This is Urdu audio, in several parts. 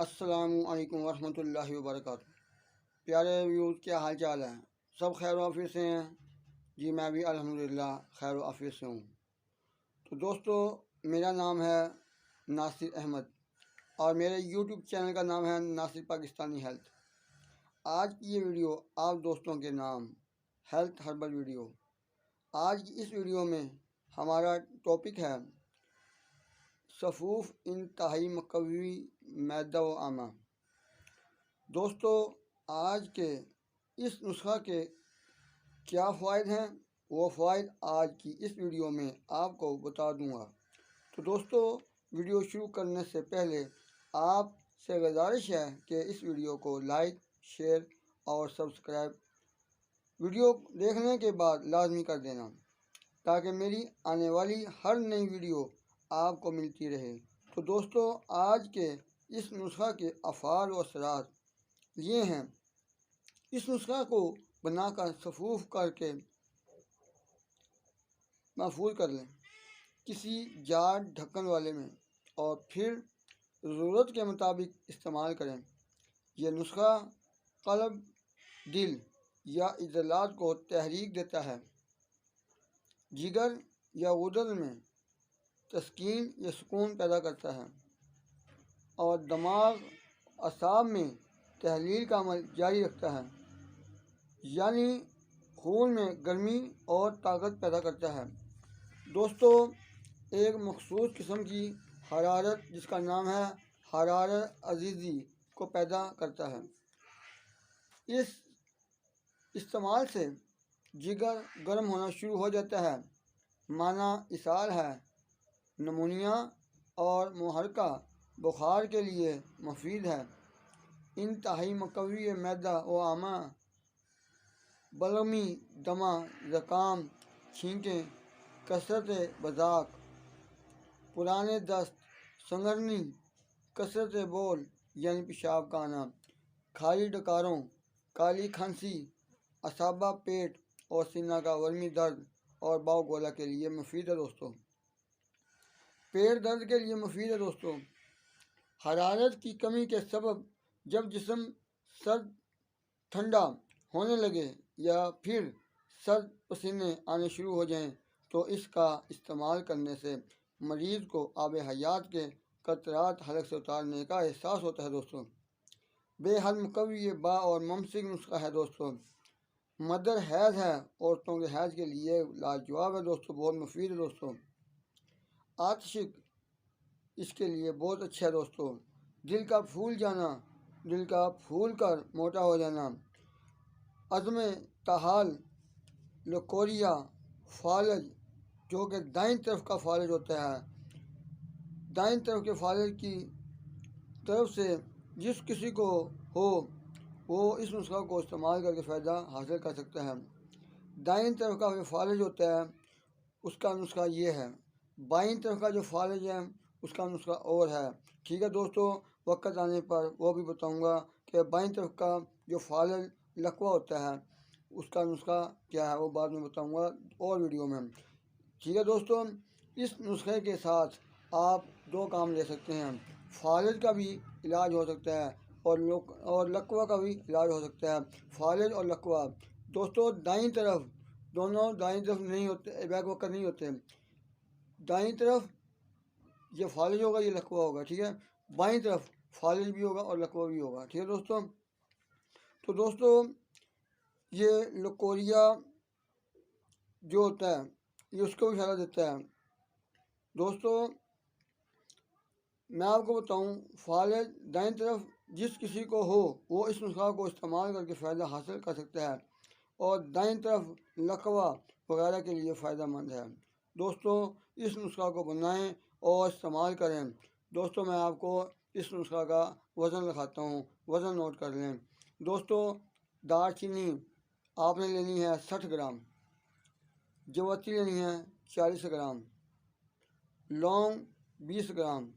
السلام علیکم ورحمۃ اللہ وبرکاتہ۔ پیارے ویوز، کیا حال چال ہے؟ سب خیر و عافیت سے ہیں؟ جی میں بھی الحمدللہ خیر و عافیت سے ہوں۔ تو دوستو، میرا نام ہے ناصر احمد اور میرے یوٹیوب چینل کا نام ہے ناصر پاکستانی ہیلتھ۔ آج کی یہ ویڈیو آپ دوستوں کے نام ہیلتھ ہربل ویڈیو۔ آج کی اس ویڈیو میں ہمارا ٹاپک ہے صفوف انتہائی مقوی معدہ و آمہ۔ دوستو، آج کے اس نسخہ کے کیا فوائد ہیں، وہ فوائد آج کی اس ویڈیو میں آپ کو بتا دوں گا۔ تو دوستو، ویڈیو شروع کرنے سے پہلے آپ سے گزارش ہے کہ اس ویڈیو کو لائک، شیئر اور سبسکرائب ویڈیو دیکھنے کے بعد لازمی کر دینا، تاکہ میری آنے والی ہر نئی ویڈیو آپ کو ملتی رہے۔ تو دوستو، آج کے اس نسخہ کے افعال و اثرات یہ ہیں۔ اس نسخہ کو بنا کر صفوف کر کے محفوظ کر لیں کسی جاڑ ڈھکن والے میں، اور پھر ضرورت کے مطابق استعمال کریں۔ یہ نسخہ قلب، دل یا عضلات کو تحریک دیتا ہے، جگر یا غدد میں تسکین یا سکون پیدا کرتا ہے، اور دماغ اعصاب میں تحلیل کا عمل جاری رکھتا ہے، یعنی خون میں گرمی اور طاقت پیدا کرتا ہے۔ دوستو، ایک مخصوص قسم کی حرارت جس کا نام ہے حرارت عزیزی کو پیدا کرتا ہے۔ اس استعمال سے جگر گرم ہونا شروع ہو جاتا ہے، معنی اسہال ہے، نمونیا اور محرکہ بخار کے لیے مفید ہے۔ انتہائی مقوی معدہ و آمہ، بلغمی، دمہ، زکام، چھینکیں، کثرت بزاق، پرانے دست، سنگرنی، کثرت بول یعنی پیشاب کا آنا، کھاری ڈکاروں، کالی کھانسی، اصابہ پیٹ اور سینہ کا ورمی درد اور باؤ گولا کے لیے مفید ہے۔ دوستو، پیٹ درد کے لیے مفید ہے۔ دوستو، حرارت کی کمی کے سبب جب جسم سرد ٹھنڈا ہونے لگے یا پھر سرد پسینے آنے شروع ہو جائیں تو اس کا استعمال کرنے سے مریض کو آب حیات کے قطرات حلق سے اتارنے کا احساس ہوتا ہے۔ دوستو، بے حد مقوی با اور ممسک نسخہ ہے۔ دوستو، مدر حیض ہے، عورتوں کے حیض کے لیے لاجواب ہے۔ دوستو، بہت مفید ہے۔ دوستو، آتشک اس کے لیے بہت اچھا ہے۔ دوستو، دل کا پھول جانا، دل کا پھول کر موٹا ہو جانا، عزم تحال، لکوریا، فالج جو کہ دائیں طرف کا فالج ہوتا ہے، دائیں طرف کے فالج کی طرف سے جس کسی کو ہو وہ اس نسخہ کو استعمال کر کے فائدہ حاصل کر سکتا ہے۔ دائیں طرف کا جو فالج ہوتا ہے اس کا نسخہ یہ ہے، بائیں طرف کا جو فالج ہے اس کا نسخہ اور ہے۔ ٹھیک ہے دوستو، وقت آنے پر وہ بھی بتاؤں گا کہ بائیں طرف کا جو فالج لقوہ ہوتا ہے اس کا نسخہ کیا ہے، وہ بعد میں بتاؤں گا اور ویڈیو میں۔ ٹھیک ہے دوستو، اس نسخے کے ساتھ آپ دو کام لے سکتے ہیں، فالج کا بھی علاج ہو سکتا ہے اور لقوہ کا بھی علاج ہو سکتا ہے۔ فالج اور لقوہ دوستو دائیں طرف، دونوں دائیں طرف نہیں ہوتے، بیک وقت نہیں ہوتے۔ دائیں طرف یہ فالج ہوگا، یہ لقوہ ہوگا۔ ٹھیک ہے، بائیں طرف فالج بھی ہوگا اور لقوہ بھی ہوگا۔ ٹھیک ہے دوستو، تو دوستو یہ لکوریا جو ہوتا ہے یہ اس کو بھی فائدہ دیتا ہے۔ دوستو میں آپ کو بتاؤں، فالج دائیں طرف جس کسی کو ہو وہ اس نسخہ کو استعمال کر کے فائدہ حاصل کر سکتا ہے، اور دائیں طرف لقوہ وغیرہ کے لیے فائدہ مند ہے۔ دوستو اس نسخہ کو بنائیں اور استعمال کریں۔ دوستو میں آپ کو اس نسخہ کا وزن لکھاتا ہوں، وزن نوٹ کر لیں۔ دوستو دار چینی آپ نے لینی ہے 60 گرام، جوتی لینی ہے 40 گرام، لونگ 20 گرام۔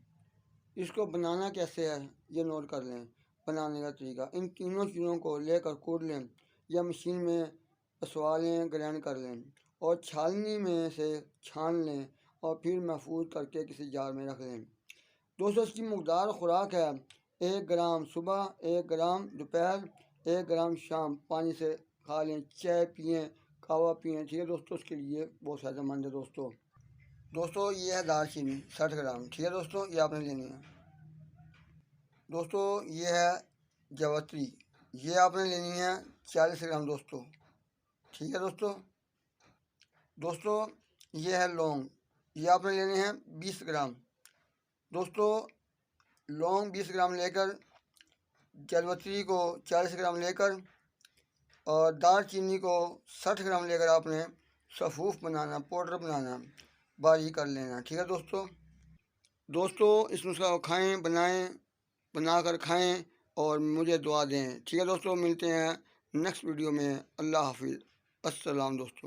اس کو بنانا کیسے ہے یہ نوٹ کر لیں۔ بنانے کا طریقہ، ان تینوں چیزوں کو لے کر کوٹ لیں یا مشین میں پسوا لیں، گرائنڈ کر لیں، اور چھالنی میں سے چھان لیں اور پھر محفوظ کر کے کسی جار میں رکھ لیں۔ دوستو اس کی مقدار خوراک ہے 1 گرام صبح، 1 گرام دوپہر، 1 گرام شام پانی سے کھا لیں، چائے پئیں، قہوہ پئیں، ٹھیک ہے دوستو، اس کے لیے بہت فائدہ مند ہے دوستو یہ ہے دال چینی 60 گرام، ٹھیک ہے دوستو، یہ آپ نے لینی ہے۔ دوستو یہ ہے جوتری، یہ آپ نے لینی ہے 40 گرام دوستو، ٹھیک ہے دوستو یہ ہے لونگ، یہ آپ نے لینے ہیں 20 گرام دوستو، لونگ 20 گرام لے کر، جلوتری کو 40 گرام لے کر، اور دال چینی کو 60 گرام لے کر آپ نے صفوف بنانا، پاؤڈر بنانا، باریک کر لینا، ٹھیک ہے دوستو اس نسخہ کو کھائیں، بنا کر کھائیں اور مجھے دعا دیں، ٹھیک ہے دوستو، ملتے ہیں نیکسٹ ویڈیو میں، اللہ حافظ، السلام دوستو۔